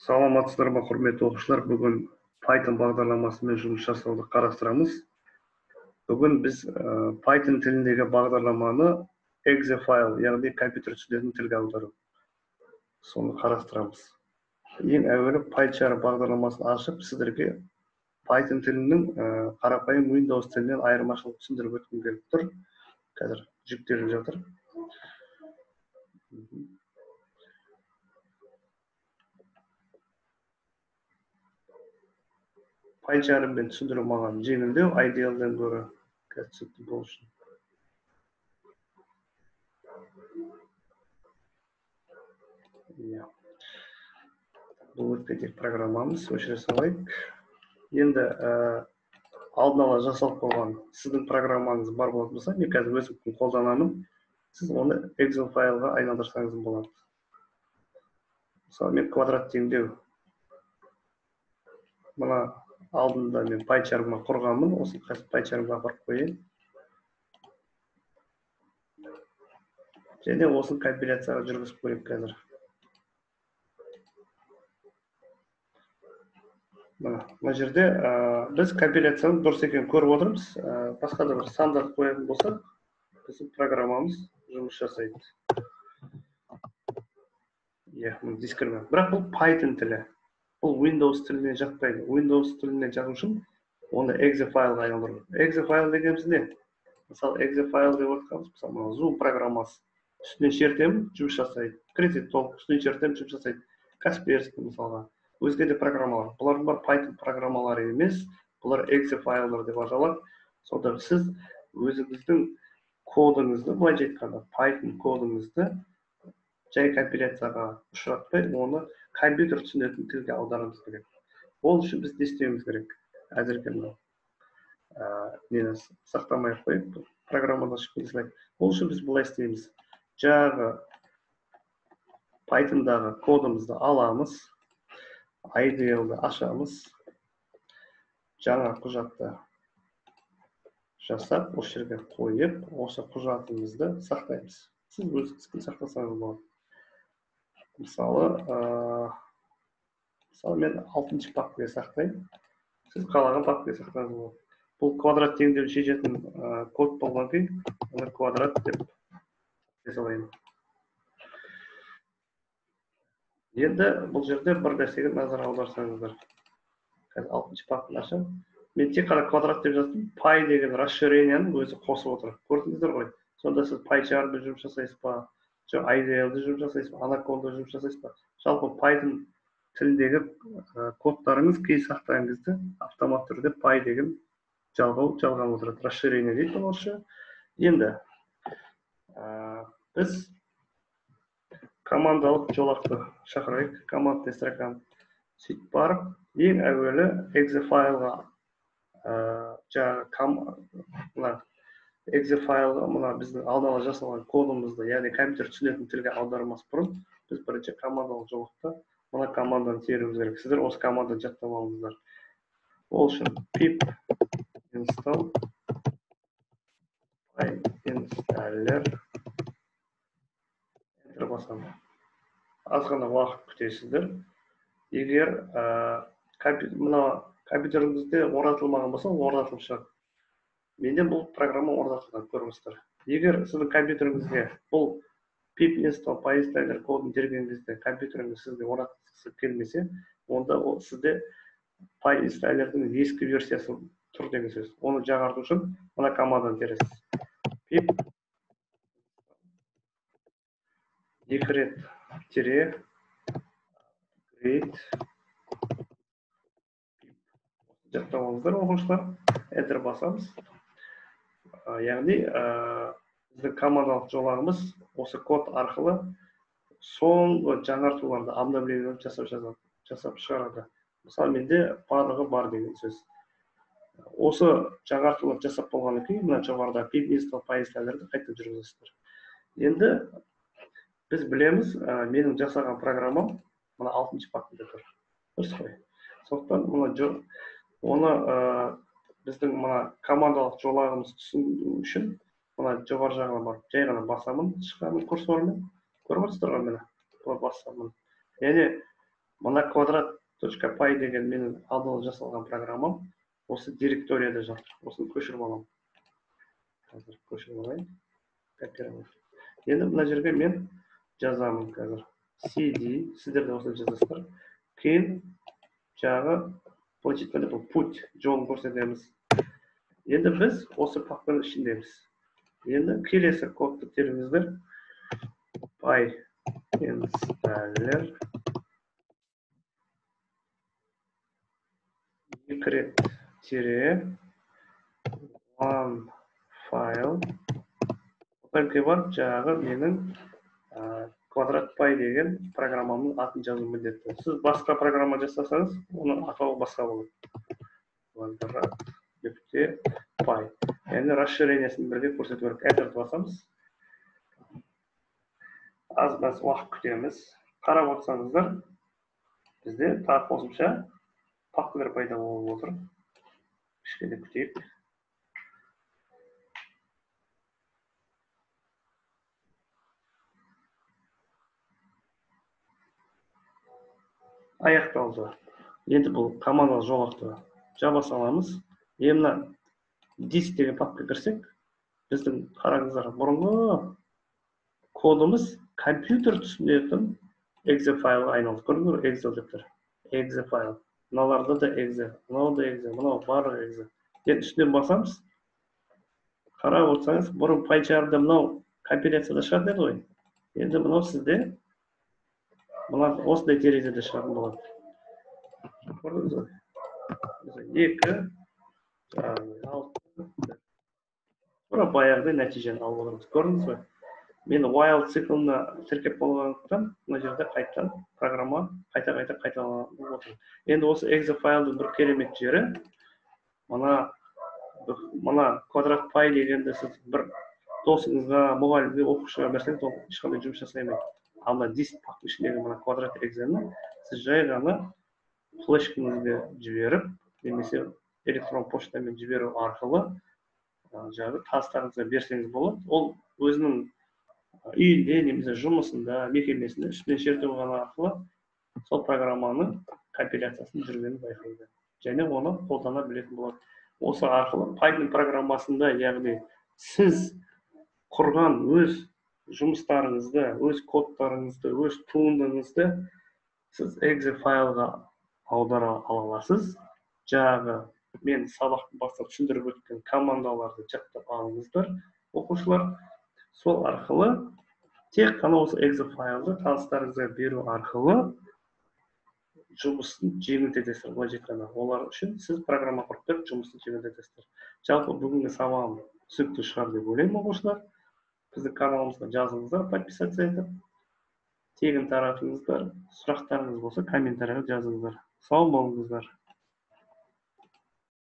Саламатсыздар ма, құрметті оқушылар? Бүгін Python бағдарламасымен жұмыс жасауды қарастырамыз. Бүгін біз Python тіліндегі бағдарламаны exe файл, яғни компьютер түсінетін тілге аудару. Соны қарастырамыз. Ең әуелі PyCharm бағдарламасын ашып, сіздерге Python тілінің қарапайым Windows тілінен айырмашылық түсіндіріп өткім келіп тұр. Қазір жүктеліп жатыр. PyCharmмен түсіндіру маған жеңілдеу, Ideal'дан гөрі түсінікті болу үшін. Бұл өтпедегі программамыз, өшіре салайық. Енді алдын ала жасалып қойған сіздің программаңыз бар болатын болса, мен қазір өзім қолданамын. Сіз оны Excel файлға айналдырсаңыз болады. Мысалы, мен квадрат теңдеу. Мына алдында мен PyCharmға құрғанмын. Осы PyCharmға апарып қояйын. Және осы компиляцияға жүргізіп көрейік қазір. Мына жерде біз компиляцияның дұрыс екенін көріп отырмыз. Басқа да бір стандарт қоятын болсақ, біздің программамыз жұмыс жасайды. Бірақ бұл Python тілі. Бұл Windows тіліне жатпайды. Windows тіліне жату үшін оны exe файлға айналдыру. Exe файл дегеніміз не? Мысалы, exe файл деп отырғанымыз, мысалы, Zoom программасы. Үстінен шертемін, жұмыс жасайды. Кредит толық, үстінен шертемін, жұмыс жасайды. Kaspersky мысалға. Өзге де программалар. Бұлардың бар Python программалары емес, бұлар exe файлдар деп аталады. Сонда сіз өзіңіздің кодыңызды, былайша айтқанда, Python кодыңызды жай компиляцияға ұшыратпай, оны компьютер түсінетін тілге аударуымыз керек. Ол үшін біз не істеуіміз керек? Әзірге нені сақтамай қойып, программаны ашып слайд. Ол үшін біз былай істейміз. Жаңағы Pythonдағы кодымызды аламыз, Ideal'ды ашамыз, жаңа құжатты жасап, осы жерге қойып, осы құжатымызды сақтаймыз. Сіз өзіңізге сақтасаңыз болады. Мысалы, мен 6-шы папкаға сақтаймын. Сіз қалаған папкаға сақтаңыз болады. Бұл квадрат теңдеуін шешетін код болған кейін, оны квадрат деп жасалайын. Енді бұл жерде бір нәрсеге назар аударсаңыздар. Қазір 6-шы папканы ашамын. Мен тек қана квадрат деп жаздым. Py деген расширенияның өзі қосып отыр. Көрдіңіздер ғой? Сонда сіз PyCharm'да жұмыс жасайсыз ба? Ideal'да жұмыс жасайсыз ба? Anaconda жұмыс жасайсыз ба? Жалпы Python тіліндегі кодтарыңыз кей сақтағаныңызды автомат түрде Py деген жалған отырады. Расширение дейді орысша. Енді біз командалық жолақты шақырайық. Командный строканы сөйтіп барып, ең әуелі exe файлға exe файлға мына біздің алдын ала жасалған кодымызды, яғни компьютер түсінетін тілге аудармас бұрын, біз бірінші командалық жолақта мына команданы теруіміз керек. Сіздер осы команданы жаттап алыңыздар. Ол үшін pip install PyInstaller enter басамын. Аз ғана уақыт күтесіздер. Егер мына компьютеріңізде орнатылмаған болса, орнатылып шығады. Менде бұл программа орнатылған, көріңіздер. Егер сіздің компьютеріңізге бұл pip install PyInstaller кодын терген кезде компьютеріңіз сізге орнатылғысы келмесе, онда сізде PyInstallerдің ескі версиясы тұр деген сөз. Оны жаңарту үшін мына команданы тересіз. Pip екі рет тире create жаттап алыңыздар оқушылар. Enter басамыз. Яғни біздің командалық жолағымыз осы код арқылы соңғы жаңартуларды обновленияларды жасап шығарады. Мысалы, менде барлығы бар деген сөз. Осы жаңартуларды жасап болғаннан кейін, мына жоғарыда pip install PyInstaller'ді қайтып жүргізесіздер. Енді біз білеміз, менің жасаған программам мына 6-шы папкада тұр. Дұрыс қой. Сондықтан оны біздің мына командалық жолағымыз түсіну үшін мына жоғары жағына барып, жай ғана басамын, шыққанын курсормен. Көріп отырсыздар ғой мені? Бұлай басамын. Яғни Мына квадрат.py деген менің алдын жасалған программам. Осы директорияда жатыр. Осыны көшіріп аламын. Қазір көшіріп алайын. Копировать. Енді мына жерге мен жазамын қазір. CD, сіздер де осылай жазасыздар. Кейін жағы бұл путь, жолын көрсетеміз. Енді біз осы папканың ішіндеміз. Енді келесі кодты теріңіздер. Py installer one file Одан бар жағы менің квадрат.py деген программамның атын жазу міндетті. Сіз басқа программа жасасаңыз, оның атауы басқа болады. Квадрат.py. Енді расширениясын бірге көрсету керек. Enter басамыз. Аз уақыт күтеміз. Қарап отырсаңыздар, бізде тағы қосымша папкалар пайда болып отыр. Кішкене күтейік. Аяқталды. Енді бұл командалық жолақты жаба саламыз. Мына диск деген папка кірсек, біздің қараңыздар бұрынғы кодымыз компьютер түсінетін exe файлға айналды. Көрдіңіздер, Excel деп тұр. Exe файл. Мыналарда да exe, мынау да exe, мынау барлығы exe. Енді үстінен басамыз. Қарап отырсаңыз, бұрын пайчарда мынау компиляцияда шығады ғой. Енді мынау сізде мына осындай терезеде шығатын болады. Көрдіңіз ғой? 2 Бұра баяғыдай нәтижені алып отырмыз. Көрдіңіз ғой? Мен while циклына тіркеп болғандықтан, мына жерде қайтадан программа қайталанып отыр. Енді осы exe файлдың бір керемет жері, мына квадрат.py дегенде сіз бір досыңызға, мұғалімге, оқушыға берсеңіз, ол ешқандай жұмыс жасай алмайды. Ал мына диск папка ішіндегі мына квадрат экзені сіз жай ғана флешкаңызға жіберіп, немесе электрон поштамен жіберу арқылы жағы тастарыңызға берсеңіз болады. Ол өзінің үйінде, немесе жұмысында, мекемесінде үстінен шерту ғана арқылы сол программаның компиляциясын жүргенін байқайды. Және оны қолдана білетін болады. Осы арқылы Python программасында, яғни сіз құрған өз жұмыстарыңызды, өз кодтарыңызды, өз туындыңызды сіз exe файлға аудара аласыз. Жағы мен сабақтың бастап түсіндіріп өткен командаларды жаттап алыңыздар, оқушылар. Сол арқылы тек қана осы exe файлды таныстарыңызға беру арқылы жұмысын жеңілдетесіздер. Былай айтқанда, олар үшін сіз программа құрып беріп жұмысын жеңілдетесіздер. Жалпы бүгінгі сабағым түсінікті шығар деп ойлаймын, оқушылар. Біздің каналымызға жазыңыздар, подписаться етіп, тегін таратыңыздар. Сұрақтарыңыз болса, комментарийға жазыңыздар. Сау болыңыздар.